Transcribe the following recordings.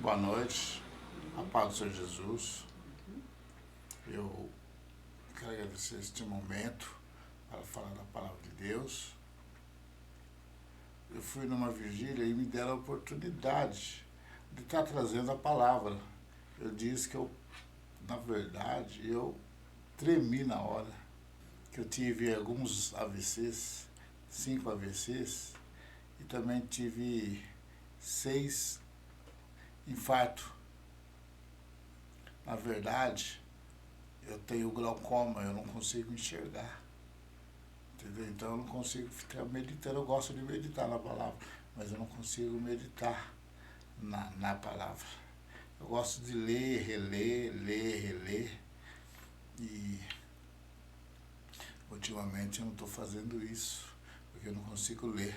Boa noite, a paz do Senhor Jesus. Eu quero agradecer este momento para falar da palavra de Deus. Eu fui numa vigília e me deram a oportunidade de estar trazendo a palavra. Eu disse que na verdade, eu tremi na hora, que eu tive alguns AVCs, 5 AVCs, e também tive 6 infarto. Na verdade, eu tenho glaucoma, eu não consigo enxergar. Entendeu? Então eu não consigo ficar meditando. Eu gosto de meditar na palavra, mas eu não consigo meditar na palavra. Eu gosto de ler, reler. E ultimamente eu não estou fazendo isso, porque eu não consigo ler.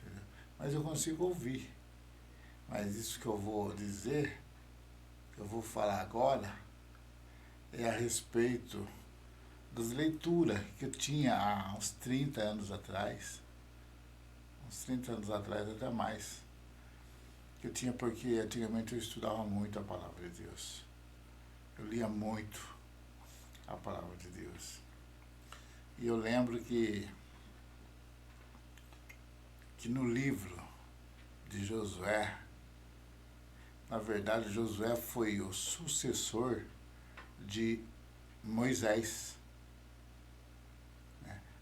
Entendeu? Mas eu consigo ouvir. Mas isso que eu vou dizer, que eu vou falar agora, é a respeito das leituras que eu tinha há uns 30 anos atrás, até mais, que eu tinha, porque antigamente eu estudava muito a palavra de Deus, eu lia muito a palavra de Deus, e eu lembro que no livro de Josué, na verdade Josué foi o sucessor de Moisés.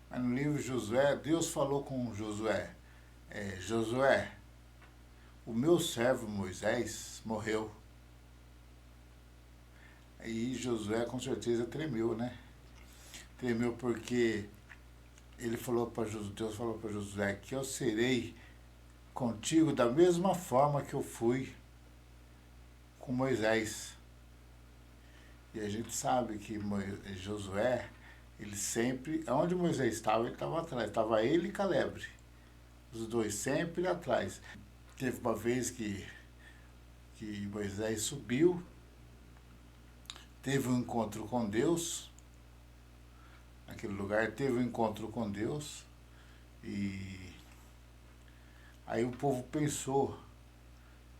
Mas no livro de Josué, Deus falou com Josué, Josué, o meu servo Moisés morreu. Aí Josué com certeza tremeu, né? Tremeu porque ele falou para Josué, Deus falou para Josué que eu serei contigo da mesma forma que eu fui com Moisés. E a gente sabe que Josué, ele sempre, onde Moisés estava, ele estava atrás, estava ele e Caleb, os dois sempre atrás. Teve uma vez que Moisés subiu, teve um encontro com Deus, naquele lugar teve um encontro com Deus, e aí o povo pensou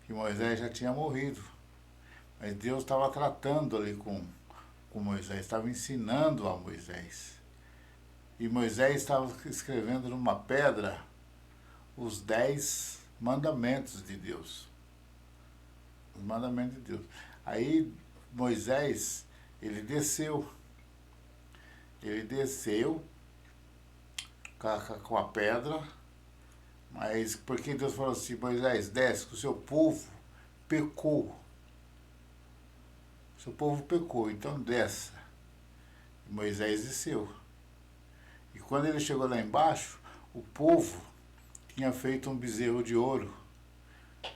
que Moisés já tinha morrido, mas Deus estava tratando ali com Moisés, estava ensinando a Moisés. E Moisés estava escrevendo numa pedra os 10 mandamentos de Deus. Os mandamentos de Deus. Aí Moisés, ele desceu com a pedra, mas porque Deus falou assim, Moisés, desce, que o seu povo pecou. Seu povo pecou, então desça. E Moisés desceu. E quando ele chegou lá embaixo, o povo tinha feito um bezerro de ouro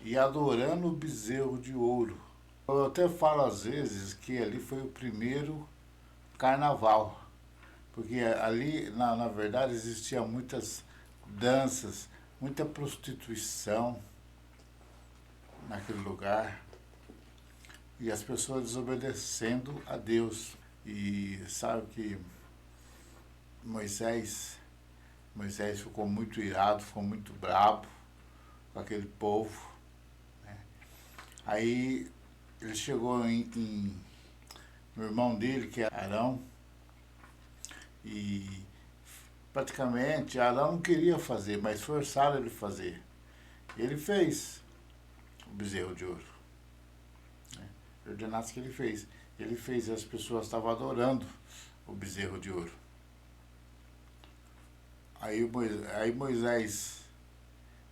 e adorando o bezerro de ouro. Eu até falo às vezes que ali foi o primeiro carnaval, porque ali na verdade existiam muitas danças, muita prostituição naquele lugar, e as pessoas desobedecendo a Deus. E sabe que Moisés ficou muito irado, ficou muito bravo com aquele povo, né? Aí ele chegou no irmão dele, que é Arão, e praticamente Arão não queria fazer, mas forçaram ele a fazer. Ele fez o bezerro de ouro, né? Ordenados que ele fez. Ele fez, e as pessoas estavam adorando o bezerro de ouro. Aí Moisés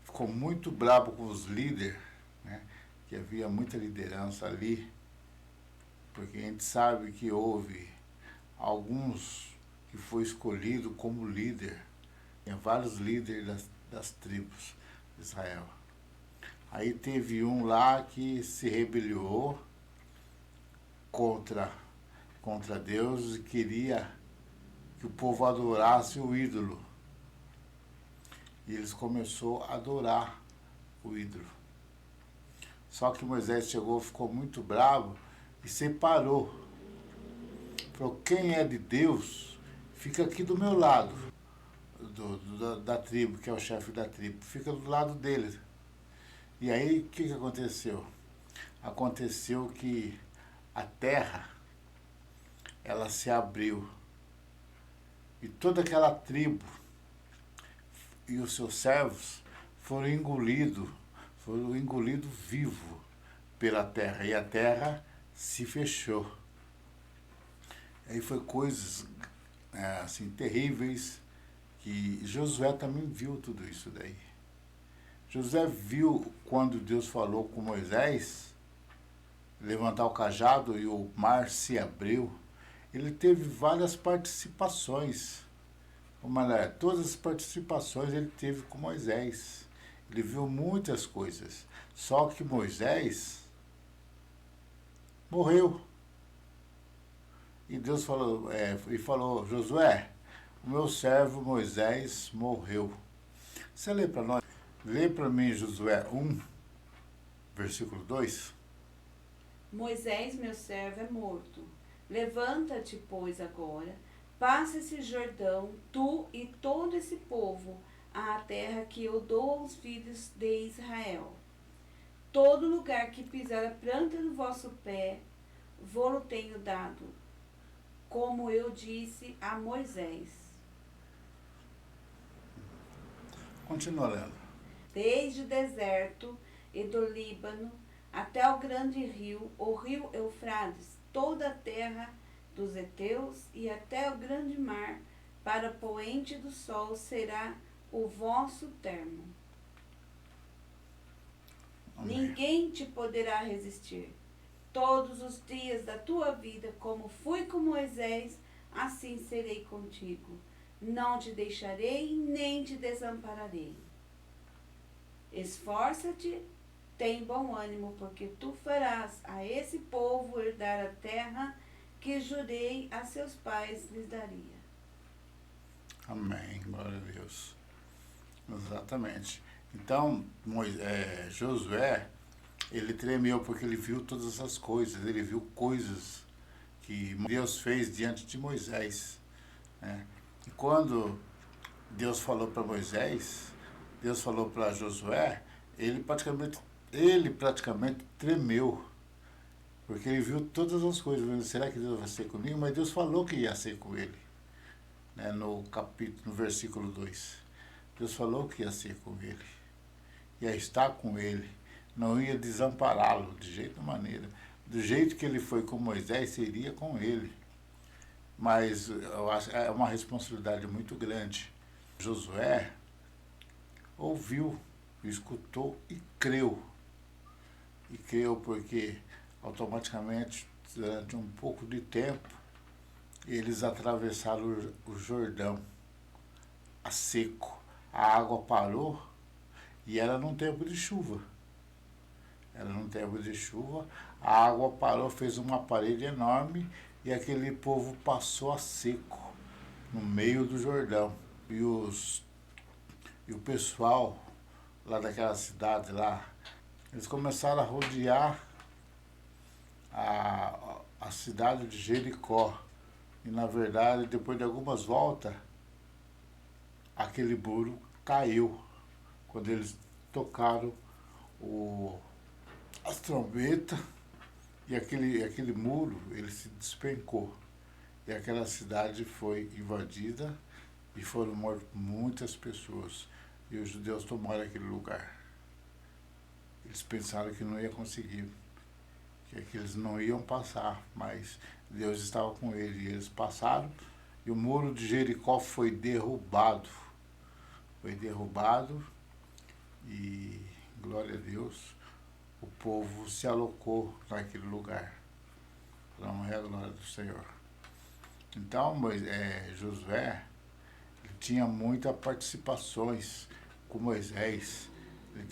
ficou muito bravo com os líderes, né? Que havia muita liderança ali, porque a gente sabe que houve alguns que foi escolhido como líder. Tem vários líderes das tribos de Israel. Aí teve um lá que se rebeliou contra Deus e queria que o povo adorasse o ídolo. E eles começaram a adorar o ídolo. Só que Moisés chegou, ficou muito bravo e separou. Falou, quem é de Deus, fica aqui do meu lado, da tribo, que é o chefe da tribo, fica do lado dele. E aí, o que aconteceu? Aconteceu que a terra, ela se abriu. E toda aquela tribo e os seus servos foram engolidos vivos pela terra. E a terra se fechou. Aí foi coisas assim, terríveis, que Josué também viu tudo isso daí. Josué viu quando Deus falou com Moisés, levantar o cajado e o mar se abriu. Ele teve várias participações. Todas as participações ele teve com Moisés. Ele viu muitas coisas. Só que Moisés morreu. E Deus falou, Josué, o meu servo Moisés morreu. Você lê para nós? Lê para mim Josué 1, versículo 2. Moisés, meu servo, é morto. Levanta-te, pois, agora, passa esse Jordão, tu e todo esse povo, à terra que eu dou aos filhos de Israel. Todo lugar que pisar a planta do vosso pé, vou-lo tenho dado, como eu disse a Moisés. Continua lendo. Desde o deserto e do Líbano até o grande rio, o rio Eufrates, toda a terra dos heteus e até o grande mar, para o poente do sol será o vosso termo. Amém. Ninguém te poderá resistir. Todos os dias da tua vida, como fui com Moisés, assim serei contigo. Não te deixarei, nem te desampararei. Esforça-te, tem bom ânimo, porque tu farás a esse povo herdar a terra que jurei a seus pais lhes daria. Amém, glória a Deus. Exatamente. Então, Josué, ele tremeu porque ele viu todas essas coisas, ele viu coisas que Deus fez diante de Moisés, né? E quando Deus falou para Moisés, Deus falou para Josué, ele praticamente tremeu, porque ele viu todas as coisas. Será que Deus vai ser comigo? Mas Deus falou que ia ser com ele, né? No versículo 2. Deus falou que ia ser com ele, ia estar com ele, não ia desampará-lo de jeito maneira. Do jeito que ele foi com Moisés, seria com ele. Mas eu acho é uma responsabilidade muito grande. Josué ouviu, escutou e creu. E creu porque automaticamente, durante um pouco de tempo, eles atravessaram o Jordão a seco. A água parou e era num tempo de chuva. A água parou, fez uma parede enorme e aquele povo passou a seco no meio do Jordão. E o pessoal lá daquela cidade lá, eles começaram a rodear a cidade de Jericó. E na verdade, depois de algumas voltas, aquele muro caiu quando eles tocaram as trombetas, e aquele muro ele se despencou. E aquela cidade foi invadida e foram mortas muitas pessoas. E os judeus tomaram aquele lugar. Eles pensaram que não ia conseguir, que eles não iam passar, mas Deus estava com eles. E eles passaram e o muro de Jericó foi derrubado. E, glória a Deus, o povo se alocou naquele lugar. Para a honra e a glória do Senhor. Então, Josué, ele tinha muitas participações com Moisés.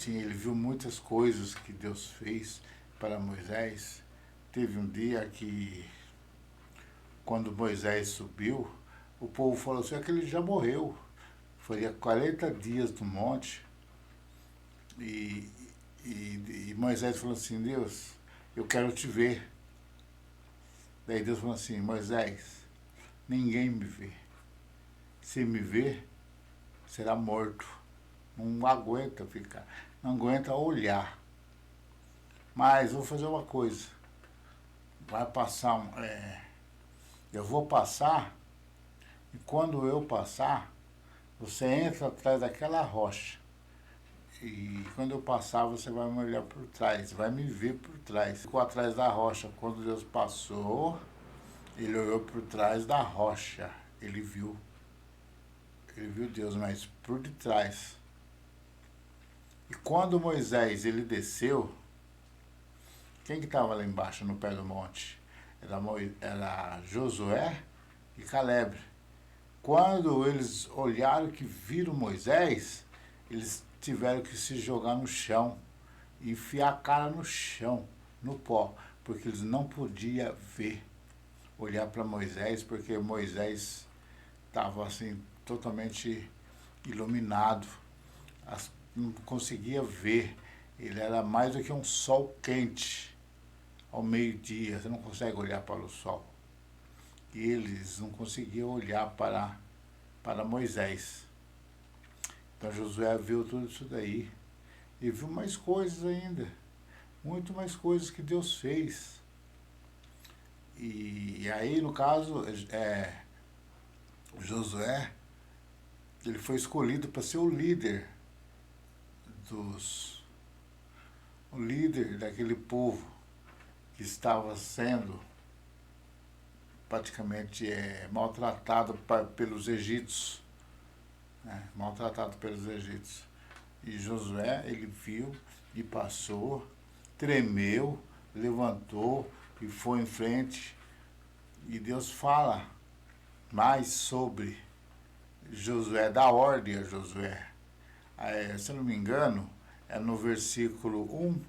Ele viu muitas coisas que Deus fez para Moisés. Teve um dia que, quando Moisés subiu, o povo falou assim, que ele já morreu. Foi 40 dias no monte. E Moisés falou assim, Deus, eu quero te ver. Daí Deus falou assim, Moisés, ninguém me vê. Se me ver, será morto. Não aguenta ficar. não aguenta olhar. Mas vou fazer uma coisa. Vai passar eu vou passar, e quando eu passar, você entra atrás daquela rocha. E quando eu passar, você vai me olhar por trás, vai me ver por trás. Ficou atrás da rocha. Quando Deus passou, ele olhou por trás da rocha. Ele viu Deus, mas por detrás. E quando Moisés ele desceu, quem que estava lá embaixo no pé do monte? Era Josué e Caleb. Quando eles olharam que viram Moisés, eles tiveram que se jogar no chão, enfiar a cara no chão, no pó, porque eles não podiam olhar para Moisés, porque Moisés estava assim totalmente iluminado, não conseguia ver, ele era mais do que um sol quente ao meio-dia, você não consegue olhar para o sol. E eles não conseguiam olhar para Moisés. Então Josué viu tudo isso daí. E viu mais coisas ainda. Muito mais coisas que Deus fez. E aí, no caso, Josué, ele foi escolhido para ser o líder daquele povo que estava sendo praticamente maltratado pelos egípcios. Maltratado pelos egípcios. E Josué, ele viu e passou, tremeu, levantou e foi em frente. E Deus fala mais sobre Josué, dá ordem a Josué. Se eu não me engano, é no versículo 1,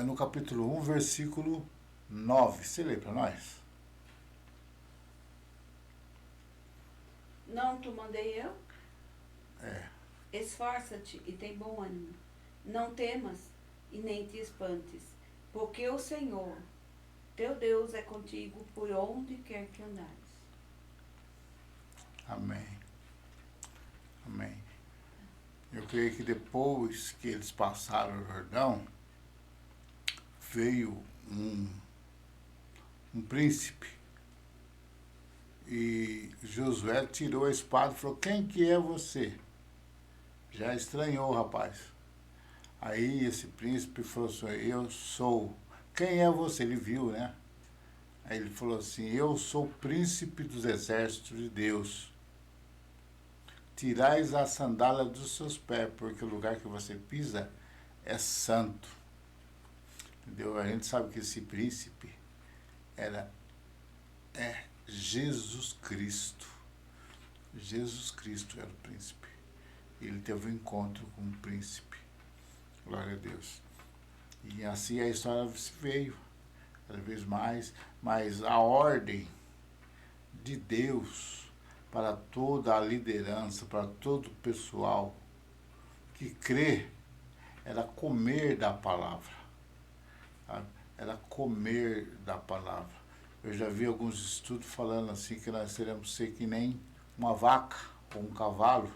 no capítulo 1, versículo 9. Você lê para nós? Não tu mandei eu? É. Esforça-te e tem bom ânimo. Não temas e nem te espantes, porque o Senhor, teu Deus, é contigo por onde quer que andares. Amém. Amém. Eu creio que depois que eles passaram o Jordão, veio um príncipe. E Josué tirou a espada e falou, quem que é você? Já estranhou, rapaz. Aí esse príncipe falou assim, eu sou. Quem é você? Ele viu, né? Aí ele falou assim, eu sou o príncipe dos exércitos de Deus. Tirais a sandália dos seus pés, porque o lugar que você pisa é santo. Entendeu? A gente sabe que esse príncipe é Jesus Cristo. Jesus Cristo era o príncipe. Ele teve um encontro com o príncipe. Glória a Deus. E assim a história veio, cada vez mais, mas a ordem de Deus para toda a liderança, para todo o pessoal que crê, era comer da palavra. Sabe? Era comer da palavra. Eu já vi alguns estudos falando assim que nós teremos ser que nem uma vaca ou um cavalo,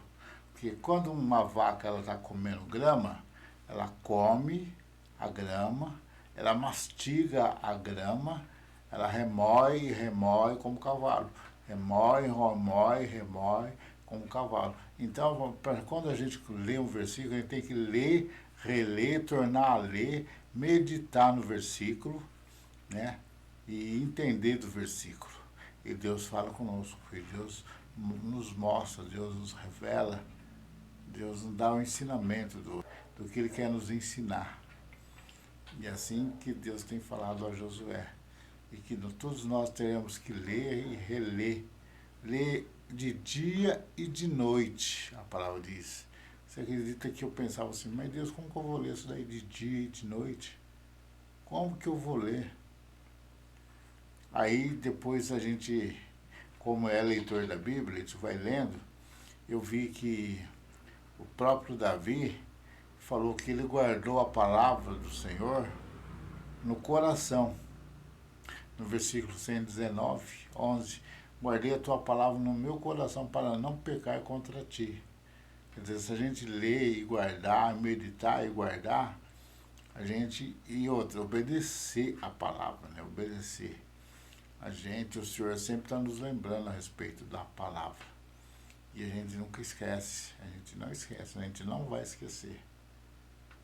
porque quando uma vaca está comendo grama, ela come a grama, ela mastiga a grama, ela remói como cavalo. Remói como cavalo. Então, quando a gente lê um versículo, a gente tem que ler, reler, tornar a ler, meditar no versículo, né? E entender do versículo. E Deus fala conosco, e Deus nos mostra, Deus nos revela, Deus nos dá o ensinamento do que Ele quer nos ensinar. E é assim que Deus tem falado a Josué. E que todos nós teremos que ler e reler. Ler de dia e de noite, a palavra diz. Você acredita que eu pensava assim, mas Deus, como que eu vou ler isso daí de dia e de noite? Como que eu vou ler? Aí depois a gente, como é leitor da Bíblia, a gente vai lendo, eu vi que o próprio Davi falou que ele guardou a palavra do Senhor no coração. No versículo 119, 11, guardei a tua palavra no meu coração para não pecar contra ti. Quer dizer, se a gente ler e guardar, meditar e guardar, a gente, e outra, obedecer a palavra, né? Obedecer. A gente, o Senhor sempre está nos lembrando a respeito da palavra. E a gente nunca esquece, a gente não esquece, a gente não vai esquecer.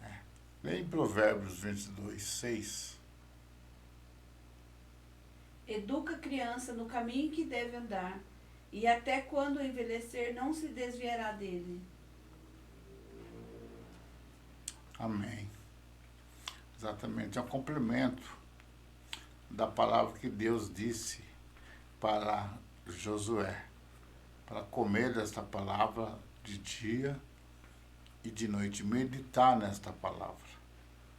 Né? Lê em Provérbios 22, 6. Educa a criança no caminho que deve andar, e até quando envelhecer não se desviará dele. Amém. Exatamente, é um complemento da palavra que Deus disse para Josué, para comer desta palavra de dia e de noite, meditar nesta palavra.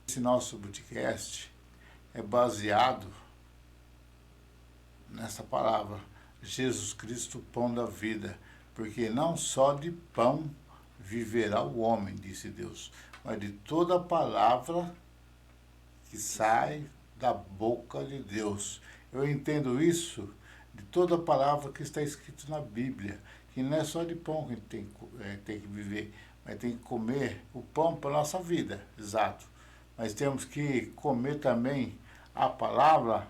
Esse nosso podcast é baseado nessa palavra, Jesus Cristo, pão da vida, porque não só de pão viverá o homem, disse Deus, mas de toda palavra que sai da boca de Deus. Eu entendo isso de toda palavra que está escrito na Bíblia, que não é só de pão que a gente tem que viver, mas tem que comer o pão para a nossa vida, exato. Mas temos que comer também a palavra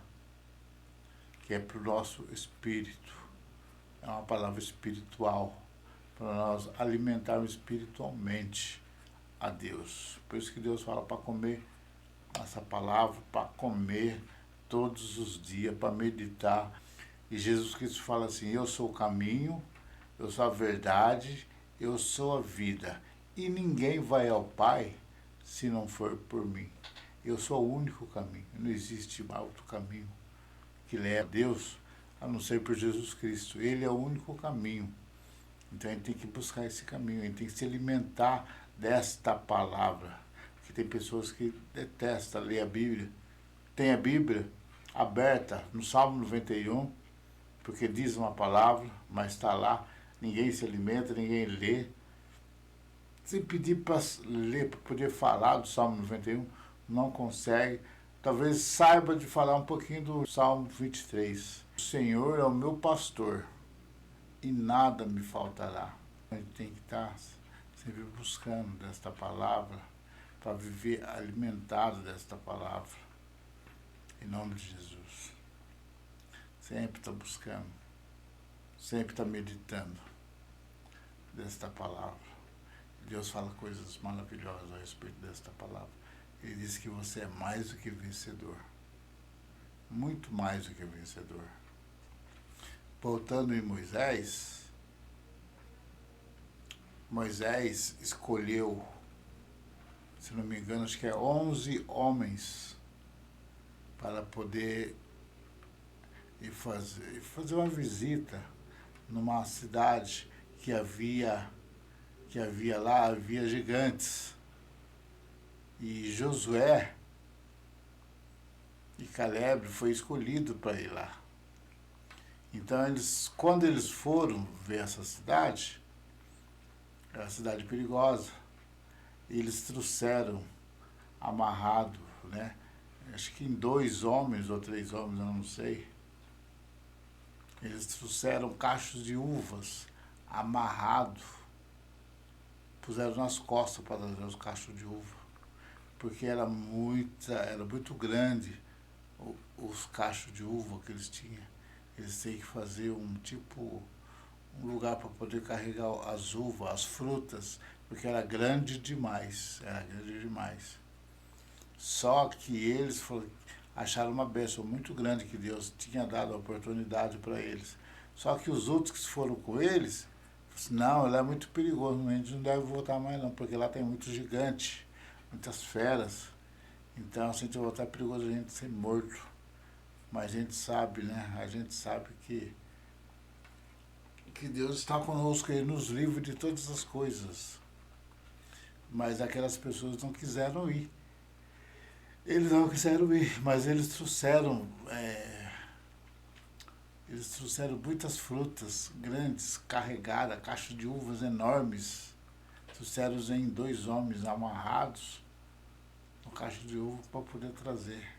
que é para o nosso espírito. É uma palavra espiritual, para nós alimentarmos espiritualmente a Deus. Por isso que Deus fala para comer essa palavra, para comer todos os dias, para meditar. E Jesus Cristo fala assim, eu sou o caminho, eu sou a verdade, eu sou a vida. E ninguém vai ao Pai se não for por mim. Eu sou o único caminho, não existe outro caminho que leva a Deus, a não ser por Jesus Cristo. Ele é o único caminho. Então a gente tem que buscar esse caminho, a gente tem que se alimentar desta palavra. Porque tem pessoas que detestam ler a Bíblia. Tem a Bíblia aberta no Salmo 91, porque diz uma palavra, mas está lá, ninguém se alimenta, ninguém lê. Se pedir para ler, para poder falar do Salmo 91, não consegue. Talvez saiba de falar um pouquinho do Salmo 23. O Senhor é o meu pastor e nada me faltará. A gente tem que estar sempre buscando desta palavra para viver alimentado desta palavra. Em nome de Jesus. Sempre está buscando, sempre está meditando desta palavra. Deus fala coisas maravilhosas a respeito desta palavra. Ele diz que você é mais do que vencedor. Muito mais do que vencedor. Voltando em Moisés, Moisés escolheu, se não me engano, acho que é 11 homens para poder ir fazer uma visita numa cidade que havia lá, havia gigantes. E Josué e Caleb foi escolhido para ir lá. Então, quando eles foram ver essa cidade, era uma cidade perigosa, eles trouxeram amarrado, né? Acho que em 2 homens ou 3 homens, eu não sei. Eles trouxeram cachos de uvas amarrado, puseram nas costas para trazer os cachos de uva, porque era muito grande os cachos de uva que eles tinham. Eles têm que fazer um lugar para poder carregar as uvas, as frutas, porque era grande demais, Só que eles acharam uma bênção muito grande que Deus tinha dado a oportunidade para eles. Só que os outros que foram com eles, não, lá é muito perigoso, a gente não deve voltar mais não, porque lá tem muito gigante, muitas feras. Então, se a gente voltar, é perigoso a gente ser morto. Mas a gente sabe, né? A gente sabe que Deus está conosco, Ele nos livra de todas as coisas. Mas aquelas pessoas não quiseram ir. Eles não quiseram ir, mas eles trouxeram muitas frutas grandes, carregadas, caixas de uvas enormes. Trouxeram em 2 homens amarrados no caixa de uva para poder trazer.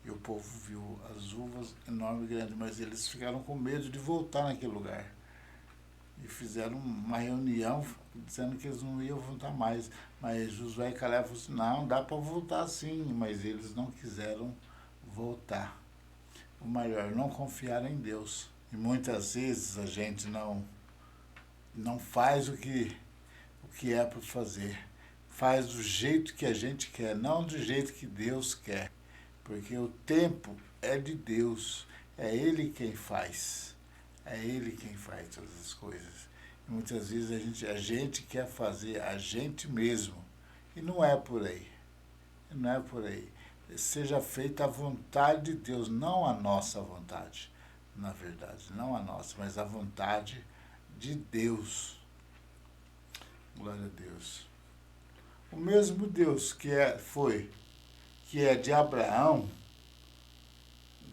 E o povo viu as uvas enormes e grandes, mas eles ficaram com medo de voltar naquele lugar. e fizeram uma reunião dizendo que eles não iam voltar mais. Mas Josué e Caleb falaram assim, não, dá para voltar sim, mas eles não quiseram voltar. O maior, não confiar em Deus. E muitas vezes a gente não faz o que é para fazer. Faz do jeito que a gente quer, não do jeito que Deus quer. Porque o tempo é de Deus. É Ele quem faz. É Ele quem faz todas as coisas. E muitas vezes a gente quer fazer a gente mesmo. E não é por aí. Não é por aí. Seja feita a vontade de Deus, não a nossa vontade. Na verdade, não a nossa, mas a vontade de Deus. Glória a Deus. O mesmo Deus que é de Abraão,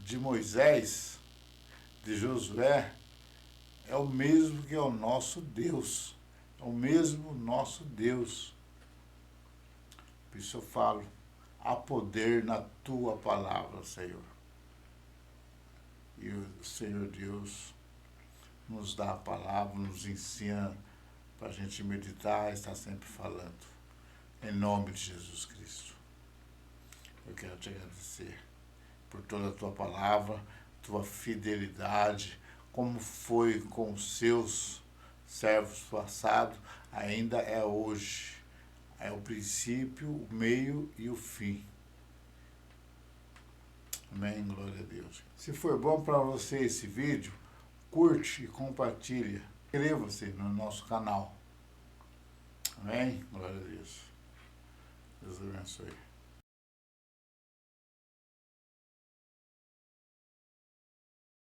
de Moisés, de Josué, é o mesmo que é o nosso Deus. É o mesmo nosso Deus. Por isso eu falo, há poder na tua palavra, Senhor. E o Senhor Deus nos dá a palavra, nos ensina para a gente meditar e estar sempre falando. Em nome de Jesus Cristo. Eu quero te agradecer por toda a tua palavra, tua fidelidade, como foi com os seus servos passados, ainda é hoje. É o princípio, o meio e o fim. Amém, glória a Deus. Se for bom para você esse vídeo, curte e compartilha. Inscreva-se no nosso canal. Amém, glória a Deus. Deus abençoe.